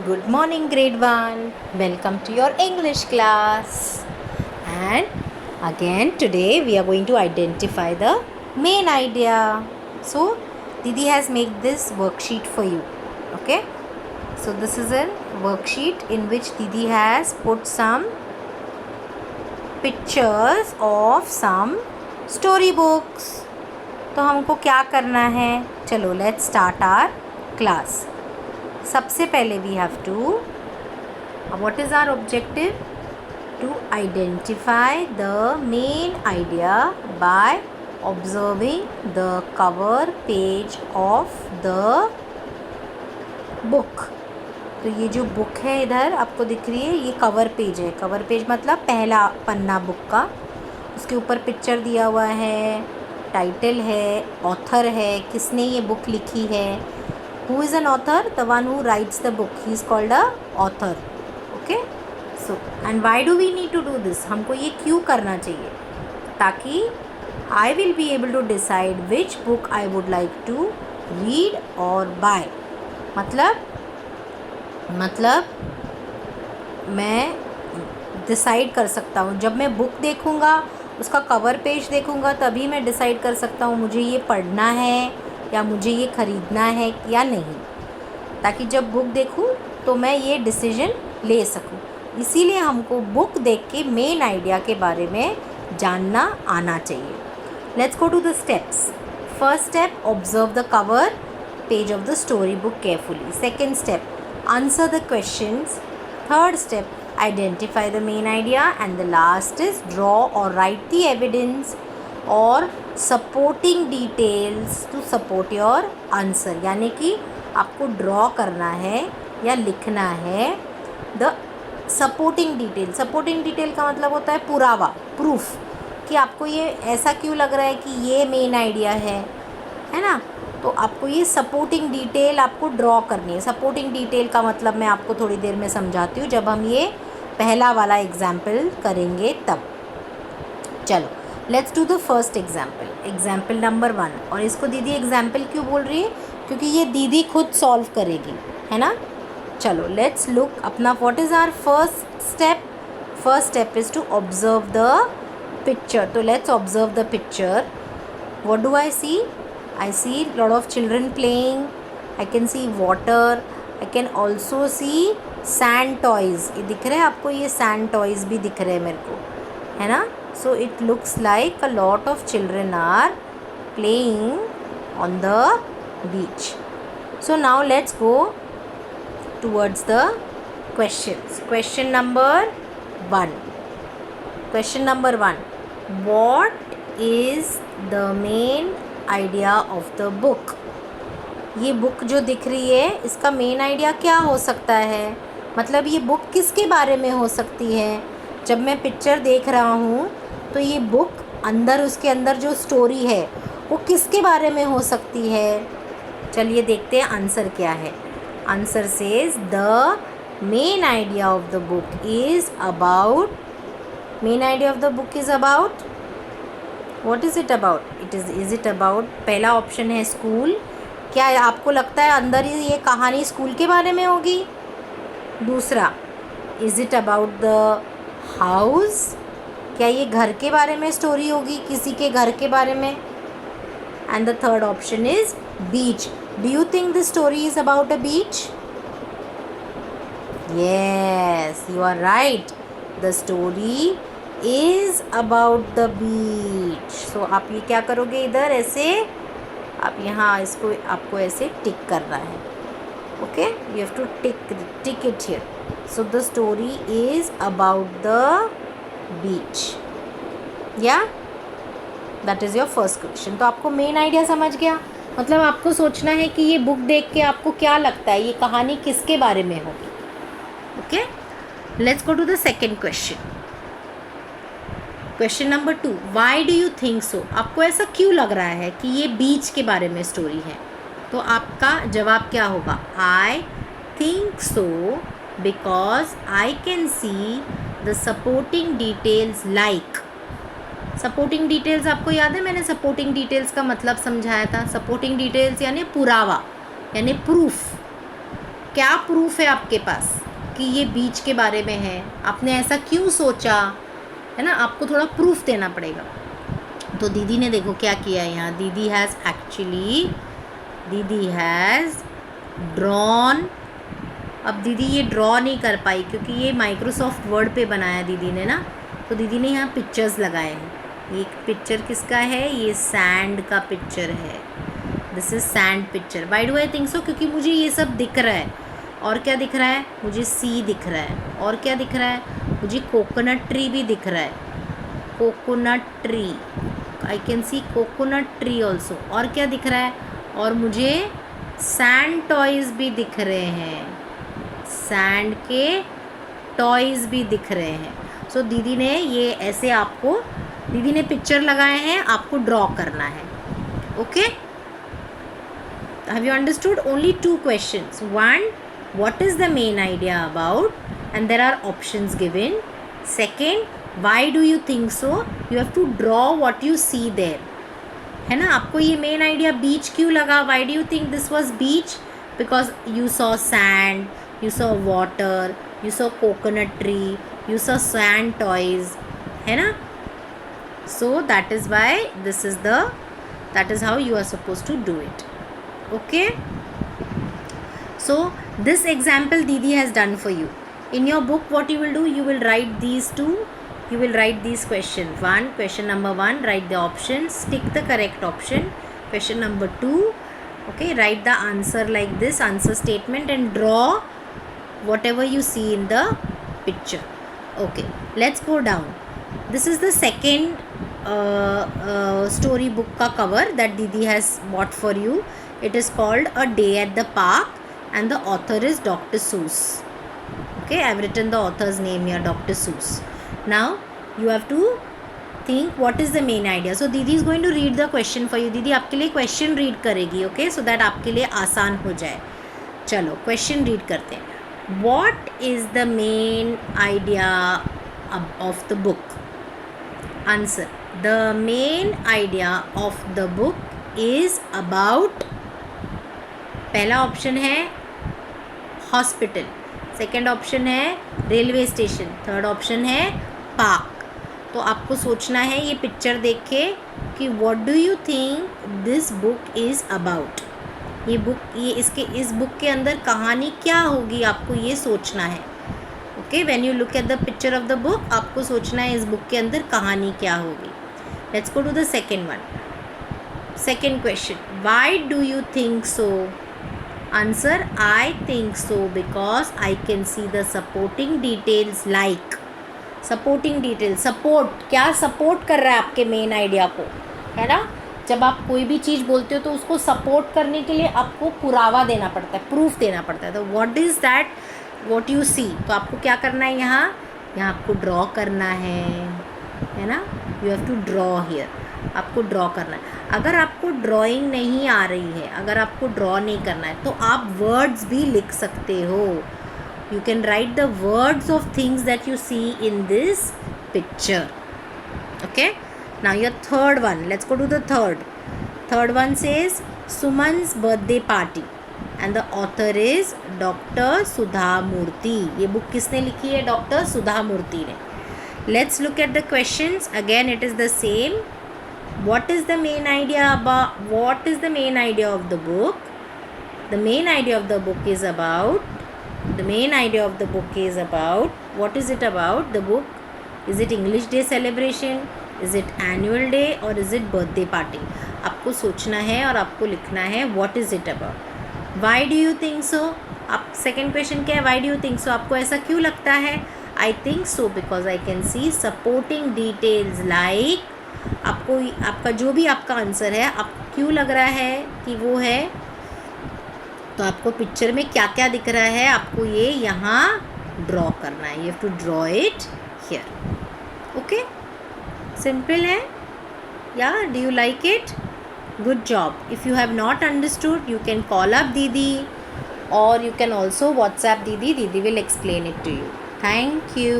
Good morning, grade 1. Welcome to your English class. And again, today we are going to identify the main idea. So, Didi has made this worksheet for you. Okay? So, this is a worksheet in which Didi has put some pictures of some storybooks. तो हमको क्या करना है? चलो, let's start our class. सबसे पहले we have to what is our objective to identify the main idea by observing the cover page of the book. तो ये जो बुक है इधर आपको दिख रही है, ये कवर पेज है. कवर पेज मतलब पहला पन्ना बुक का. उसके ऊपर पिक्चर दिया हुआ है, टाइटल है, ऑथर है, किसने ये बुक लिखी है. Who is an author? The one who writes the book. He is called a author. Okay? So, and why do we need to do this? हमको ये क्यों करना चाहिए? ताकि I will be able to decide which book I would like to read or buy. मतलब मैं decide कर सकता हूँ. जब मैं बुक देखूँगा, उसका कवर पेज देखूँगा, तभी मैं डिसाइड कर सकता हूँ मुझे ये पढ़ना है या मुझे ये ख़रीदना है या नहीं. ताकि जब बुक देखूँ तो मैं ये डिसीजन ले सकूँ. इसीलिए हमको बुक देख के मेन आइडिया के बारे में जानना आना चाहिए. Let's go to the steps. First step, observe the cover page of the story book carefully. Second step, answer the questions. Third step, identify the main idea. And the last is draw और write the evidence और supporting details to support your answer. यानी कि आपको draw करना है या लिखना है the supporting detail. Supporting detail का मतलब होता है पुरावा, प्रूफ, कि आपको ये ऐसा क्यों लग रहा है कि ये मेन आइडिया है ना. तो आपको ये सपोर्टिंग डिटेल आपको ड्रॉ करनी है. सपोर्टिंग डिटेल का मतलब मैं आपको थोड़ी देर में समझाती हूँ जब हम ये पहला वाला एग्जाम्पल करेंगे तब. चलो, let's do the first example. Example number 1. और इसको दीदी एग्जाम्पल क्यों बोल रही है? क्योंकि ये दीदी खुद सॉल्व करेगी, है ना. चलो, लेट्स लुक अपना what is our first step. First step is to observe the picture. तो let's observe the picture. What do I see? I see lot of children playing. I can see water. I can also see sand toys. ये दिख रहे हैं आपको? ये sand toys भी दिख रहे हैं मेरे को, है ना. So it looks like a lot of children are playing on the beach. So now let's go towards the questions. Question number 1. Question number 1. What is the main idea of the book? ये book जो दिख रही है, इसका main idea क्या हो सकता है? मतलब ये बुक किसके बारे में हो सकती है? जब मैं पिक्चर देख रहा हूँ तो ये बुक अंदर, उसके अंदर जो स्टोरी है वो किसके बारे में हो सकती है? चलिए देखते हैं आंसर क्या है. Answer says the main idea of the book is about. Main idea of the book is about what is it about? Is it about, पहला ऑप्शन है स्कूल. क्या आपको लगता है अंदर ये कहानी स्कूल के बारे में होगी? दूसरा, is it about the house? क्या ये घर के बारे में स्टोरी होगी, किसी के घर के बारे में? And the third option is beach. Do you think the story is about a beach? Yes, you are right. The story is about the beach. So आप ये क्या करोगे, इधर ऐसे आप यहाँ इसको आपको ऐसे टिक करना है. Okay, you have to tick it here. So the story is about the beach. या that is your first question. तो आपको मेन आइडिया समझ गया. मतलब आपको सोचना है कि ये बुक देख के आपको क्या लगता है, ये कहानी किसके बारे में होगी. Okay, let's go to the second question. Question number 2. Why do you think so? आपको ऐसा क्यों लग रहा है कि ये बीच के बारे में स्टोरी है? तो आपका जवाब क्या होगा? I think so because I can see the supporting details like. Supporting details आपको याद है? मैंने सपोर्टिंग डिटेल्स का मतलब समझाया था. सपोर्टिंग डिटेल्स यानी पुरावा, यानी प्रूफ क्या प्रूफ है आपके पास कि ये बीच के बारे में है, आपने ऐसा क्यों सोचा, है ना, आपको थोड़ा प्रूफ देना पड़ेगा। तो दीदी ने देखो क्या किया है यहाँ, दीदी हैज़ ड्रॉन। अब दीदी ये ड्रॉ नहीं कर पाई क्योंकि ये माइक्रोसॉफ्ट वर्ड पे बनाया दीदी ने ना, तो दीदी ने यहाँ पिक्चर्स लगाए हैं। ये पिक्चर किसका है, ये सैंड का पिक्चर है, this is sand picture. Why do I think so, क्योंकि मुझे ये सब दिख रहा है। और क्या दिख रहा है, मुझे सी दिख रहा है, और क्या दिख रहा है, मुझे कोकोनट ट्री भी दिख रहा है, coconut tree, I can C coconut tree also. और क्या दिख रहा है, और मुझे सैंड टॉयज़ भी दिख रहे हैं, सैंड के टॉयज़ भी दिख रहे हैं। सो दीदी ने ये ऐसे आपको, दीदी ने पिक्चर लगाए हैं, आपको ड्रॉ करना है। Okay, have you understood? Only 2 questions. 1, what is the main idea about, and there are options given. Second, why do you think so? You have to draw what you see there. है ना, आपको ये main idea बीच क्यों लगा, why do you think this was beach? Because you saw sand, you saw water, you saw coconut tree, you saw sand toys, है ना. So that is why that is how you are supposed to do it. Okay, so this example Didi has done for you. In your book what you will do, you will write these questions. Question number 1, write the options, tick the correct option. Question number 2, okay, write the answer like this, answer statement, and draw whatever you see in the picture. Okay, let's go down. This is the second story book ka cover that Didi has bought for you. It is called A Day at the Park and the author is Dr. Seuss. Okay, I have written the author's name here, Dr. Seuss. Now you have to think what is the main idea. So Didi is going to read the question for you. Didi आपके लिए question read करेगी, okay, so that आपके लिए आसान हो जाए. चलो question read करते हैं. What is the main idea of the book? Answer. The main idea of the book is about, पहला ऑप्शन है हॉस्पिटल, सेकंड ऑप्शन है रेलवे स्टेशन, थर्ड ऑप्शन है पार्क. तो आपको सोचना है ये पिक्चर देख के कि what do you think this book is about. इस बुक के अंदर कहानी क्या होगी, आपको ये सोचना है. Okay, when you look at the picture of the book, आपको सोचना है इस बुक के अंदर कहानी क्या होगी. Let's go to the second one. Second question, why do you think so? Answer, I think so because I can see the supporting details like. Supporting details, support, क्या support कर रहा है आपके मेन आइडिया को, है ना. जब आप कोई भी चीज़ बोलते हो तो उसको सपोर्ट करने के लिए आपको पुरावा देना पड़ता है, प्रूफ देना पड़ता है. तो what is that, what you see. तो आपको क्या करना है, यहाँ आपको ड्रॉ करना है ना. You have to draw here, आपको ड्रॉ करना है. अगर आपको ड्राइंग नहीं आ रही है, अगर आपको ड्रॉ नहीं करना है, तो आप वर्ड्स भी लिख सकते हो. You can write the words of things that you see in this picture. Okay, now your third one, let's go to the third one says Suman's birthday party and the author is doctor Sudha Murthy. ये book किसने लिखी है, doctor Sudha Murthy ने. Let's look at the questions. Again it is the same. What is the main idea about, what is the main idea of the book? The main idea of the book is about, what is it about the book? Is it English Day celebration? Is it annual day or is it birthday party? आपको सोचना है और आपको लिखना है what is it about. Why do you think so? आप second question क्या है, why do you think so? आपको ऐसा क्यों लगता है? I think so because I can see supporting details like. आपका जो भी आपका आंसर है, आप क्यों लग रहा है कि वो है, तो आपको पिक्चर में क्या क्या दिख रहा है, आपको ये यहाँ ड्रॉ करना है. You have to draw it here. Okay, simple है. या do you like it? Good job. If you have not understood, you can call up दीदी और you can also WhatsApp Didi. Didi will explain it to you. Thank you.